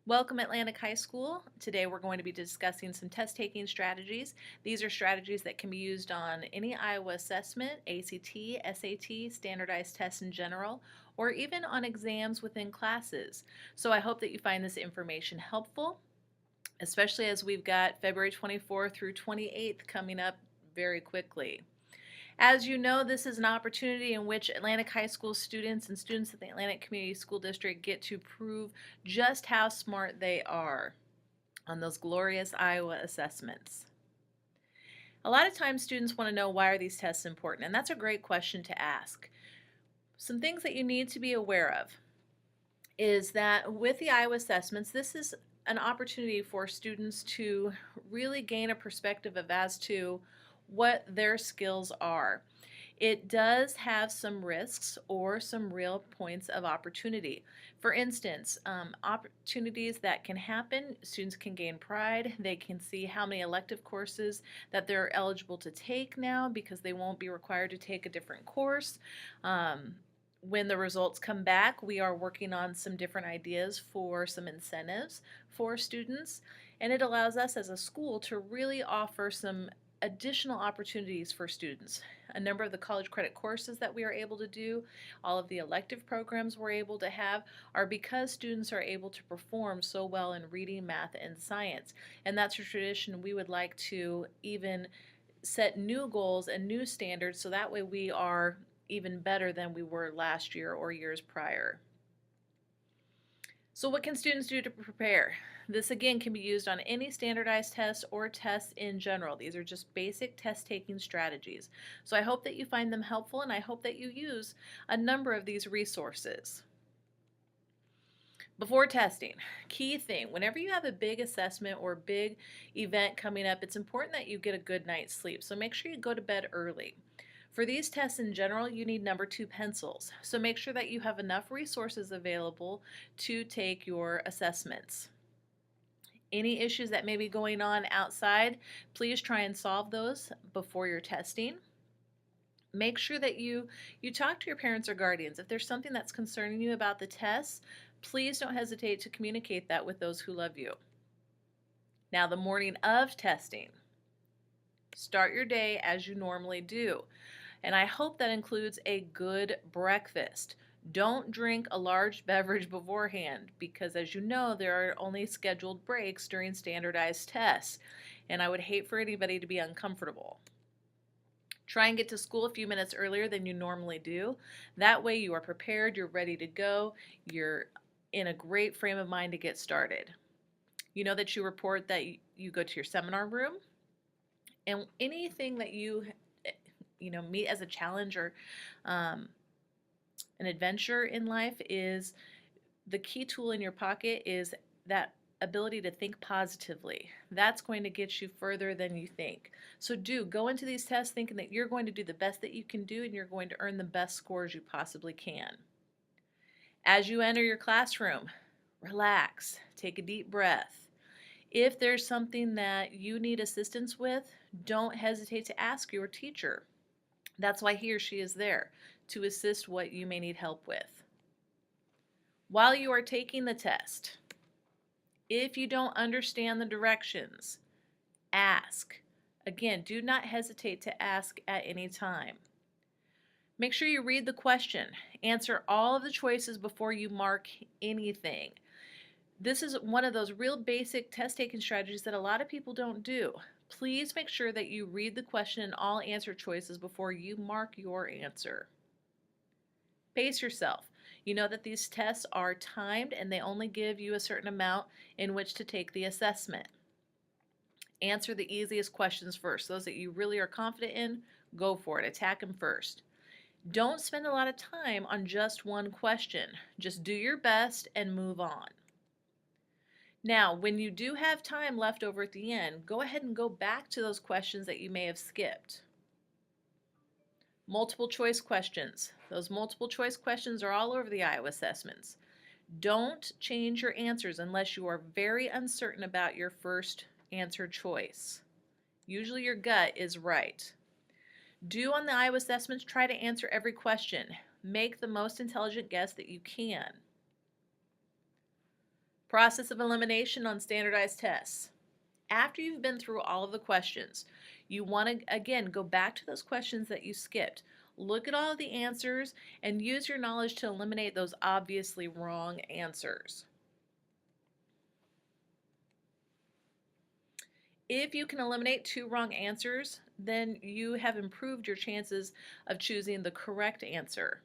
Welcome Atlantic High School. Today we're going to be discussing some test-taking strategies. These are strategies that can be used on any Iowa assessment, ACT, SAT, standardized tests in general, or even on exams within classes. So I hope that you find this information helpful, especially as we've got February 24th through 28th coming up very quickly. As you know, this is an opportunity in which Atlantic High School students and students at the Atlantic Community School District get to prove just how smart they are on those glorious Iowa assessments. A lot of times students want to know, why are these tests important? And that's a great question to ask. Some things that you need to be aware of is that with the Iowa assessments, this is an opportunity for students to really gain a perspective of as to what their skills are. It does have some risks or some real points of opportunity. For instance, opportunities that can happen, students can gain pride. They can see how many elective courses that they're eligible to take now because they won't be required to take a different course. When the results come back, we are working on some different ideas for some incentives for students, and it allows us as a school to really offer some additional opportunities for students. A number of the college credit courses that we are able to do, all of the elective programs we're able to have, are because students are able to perform so well in reading, math, and science. And that's a tradition we would like to even set new goals and new standards so that way we are even better than we were last year or years prior. So what can students do to prepare? This again can be used on any standardized test or tests in general. These are just basic test-taking strategies. So I hope that you find them helpful, and I hope that you use a number of these resources. Before testing, key thing, whenever you have a big assessment or big event coming up, it's important that you get a good night's sleep. So make sure you go to bed early. For these tests in general, you need number 2 pencils. So make sure that you have enough resources available to take your assessments. Any issues that may be going on outside, please try and solve those before your testing. Make sure that you talk to your parents or guardians. If there's something that's concerning you about the tests, please don't hesitate to communicate that with those who love you. Now, the morning of testing, start your day as you normally do. And I hope that includes a good breakfast. Don't drink a large beverage beforehand because, as you know, there are only scheduled breaks during standardized tests, and I would hate for anybody to be uncomfortable. Try and get to school a few minutes earlier than you normally do. That way you are prepared, you're ready to go, you're in a great frame of mind to get started. You know that you report that you go to your seminar room, and anything that you meet as a challenge or an adventure in life, is the key tool in your pocket is that ability to think positively. That's going to get you further than you think. So go into these tests thinking that you're going to do the best that you can do and you're going to earn the best scores you possibly can. As you enter your classroom, relax, take a deep breath. If there's something that you need assistance with, don't hesitate to ask your teacher. That's why he or she is there, to assist what you may need help with. While you are taking the test, if you don't understand the directions, ask. Again, do not hesitate to ask at any time. Make sure you read the question. Answer all of the choices before you mark anything. This is one of those real basic test-taking strategies that a lot of people don't do. Please make sure that you read the question and all answer choices before you mark your answer. Pace yourself. You know that these tests are timed and they only give you a certain amount in which to take the assessment. Answer the easiest questions first. Those that you really are confident in, go for it. Attack them first. Don't spend a lot of time on just one question. Just do your best and move on. Now, when you do have time left over at the end, go ahead and go back to those questions that you may have skipped. Multiple choice questions. Those multiple choice questions are all over the Iowa assessments. Don't change your answers unless you are very uncertain about your first answer choice. Usually your gut is right. On the Iowa assessments, try to answer every question. Make the most intelligent guess that you can. Process of elimination on standardized tests. After you've been through all of the questions, you want to, again, go back to those questions that you skipped. Look at all of the answers and use your knowledge to eliminate those obviously wrong answers. If you can eliminate 2 wrong answers, then you have improved your chances of choosing the correct answer.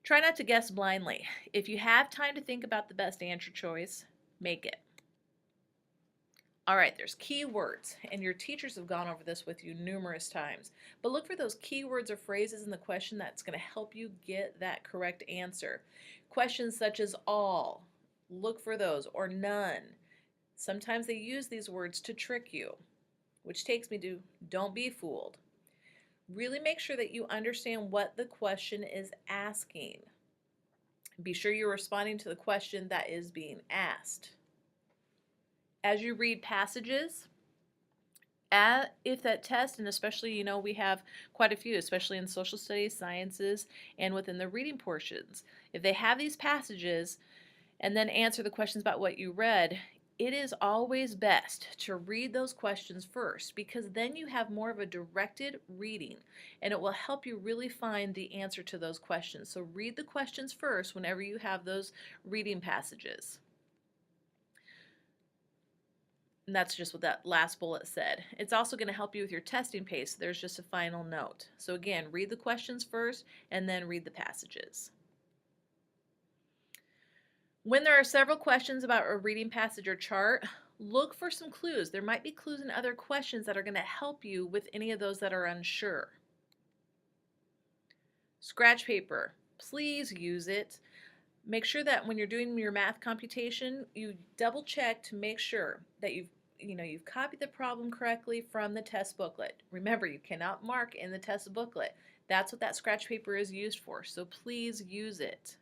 Try not to guess blindly. If you have time to think about the best answer choice, make it. All right, there's keywords, and your teachers have gone over this with you numerous times. But look for those keywords or phrases in the question that's going to help you get that correct answer. Questions such as all, look for those, or none. Sometimes they use these words to trick you, which takes me to don't be fooled. Really make sure that you understand what the question is asking. Be sure you're responding to the question that is being asked. As you read passages, if that test, and especially, we have quite a few, especially in social studies, sciences, and within the reading portions, if they have these passages and then answer the questions about what you read, it is always best to read those questions first, because then you have more of a directed reading and it will help you really find the answer to those questions. So read the questions first whenever you have those reading passages. And that's just what that last bullet said. It's also going to help you with your testing pace. There's just a final note. So again, read the questions first and then read the passages. When there are several questions about a reading passage or chart, look for some clues. There might be clues in other questions that are going to help you with any of those that are unsure. Scratch paper, please use it. Make sure that when you're doing your math computation, you double check to make sure that you've copied the problem correctly from the test booklet. Remember, you cannot mark in the test booklet. That's what that scratch paper is used for, so please use it.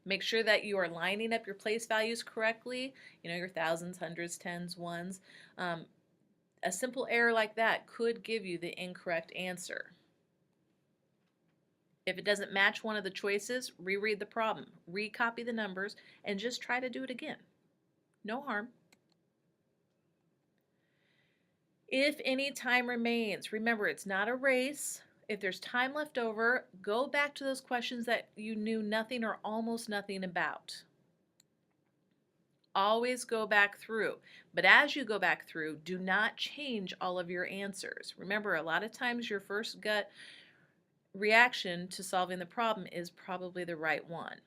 Make sure that you are lining up your place values correctly, your thousands, hundreds, tens, ones. A simple error like that could give you the incorrect answer. If it doesn't match one of the choices, reread the problem, recopy the numbers, and just try to do it again. No harm. If any time remains, remember, it's not a race. If there's time left over, go back to those questions that you knew nothing or almost nothing about. Always go back through. But as you go back through, do not change all of your answers. Remember, a lot of times your first gut reaction to solving the problem is probably the right one.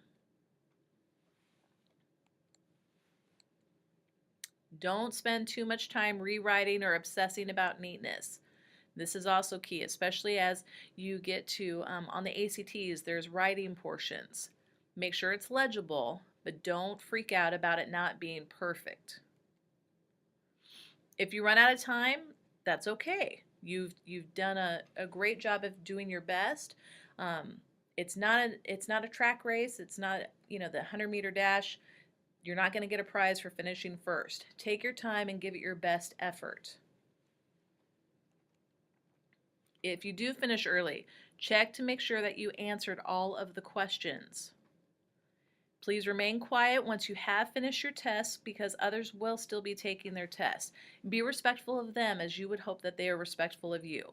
Don't spend too much time rewriting or obsessing about neatness. This is also key, especially as you get to, on the ACTs, there's writing portions. Make sure it's legible, but don't freak out about it not being perfect. If you run out of time, that's okay. You've done a great job of doing your best. It's not a track race. It's not, the 100-meter dash. You're not going to get a prize for finishing first. Take your time and give it your best effort. If you do finish early, check to make sure that you answered all of the questions. Please remain quiet once you have finished your test, because others will still be taking their test. Be respectful of them as you would hope that they are respectful of you.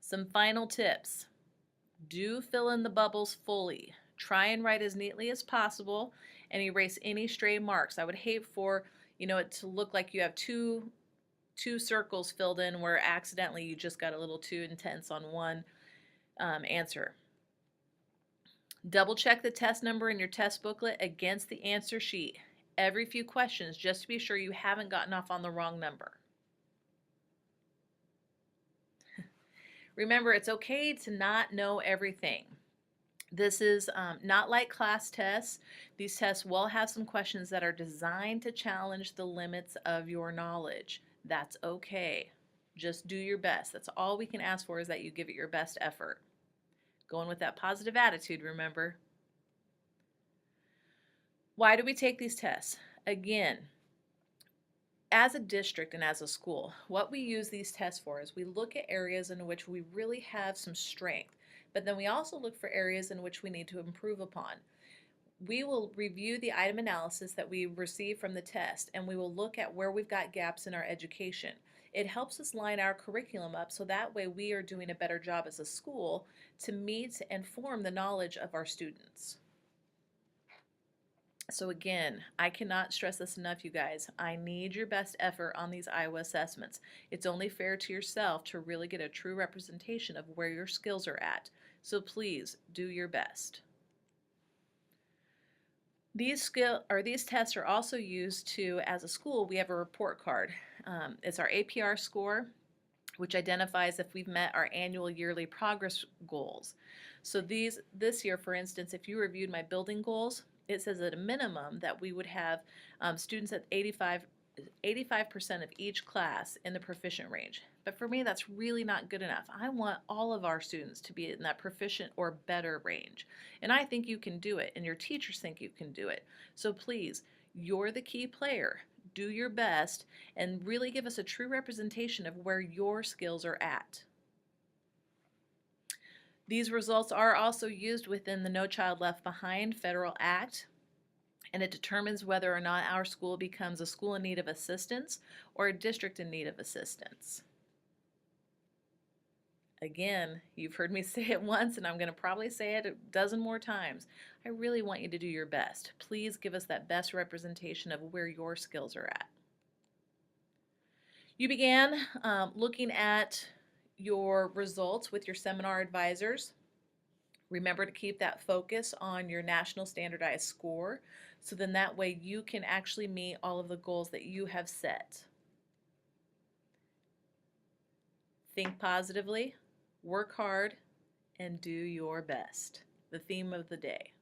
Some final tips. Do fill in the bubbles fully. Try and write as neatly as possible and erase any stray marks. I would hate for it to look like you have two circles filled in where accidentally you just got a little too intense on one answer. Double check the test number in your test booklet against the answer sheet every few questions, just to be sure you haven't gotten off on the wrong number. Remember, it's okay to not know everything. This is not like class tests. These tests will have some questions that are designed to challenge the limits of your knowledge. That's okay. Just do your best. That's all we can ask for, is that you give it your best effort. Going with that positive attitude, remember. Why do we take these tests? Again, as a district and as a school, what we use these tests for is we look at areas in which we really have some strength. but then we also look for areas in which we need to improve upon. We will review the item analysis that we receive from the test, and we will look at where we've got gaps in our education. It helps us line our curriculum up so that way we are doing a better job as a school to meet and form the knowledge of our students. So again, I cannot stress this enough, you guys. I need your best effort on these Iowa assessments. It's only fair to yourself to really get a true representation of where your skills are at. So please do your best. These tests are also used to, as a school, we have a report card. It's our APR score, which identifies if we've met our annual yearly progress goals. So this year, for instance, if you reviewed my building goals, it says at a minimum that we would have students at 85% of each class in the proficient range. But for me, that's really not good enough. I want all of our students to be in that proficient or better range. And I think you can do it, and your teachers think you can do it. So please, you're the key player. Do your best and really give us a true representation of where your skills are at. These results are also used within the No Child Left Behind Federal Act, and it determines whether or not our school becomes a school in need of assistance or a district in need of assistance. Again, you've heard me say it once, and I'm going to probably say it a dozen more times. I really want you to do your best. Please give us that best representation of where your skills are at. You began looking at your results with your seminar advisors. Remember to keep that focus on your national standardized score, so then that way you can actually meet all of the goals that you have set. Think positively, work hard, and do your best. The theme of the day.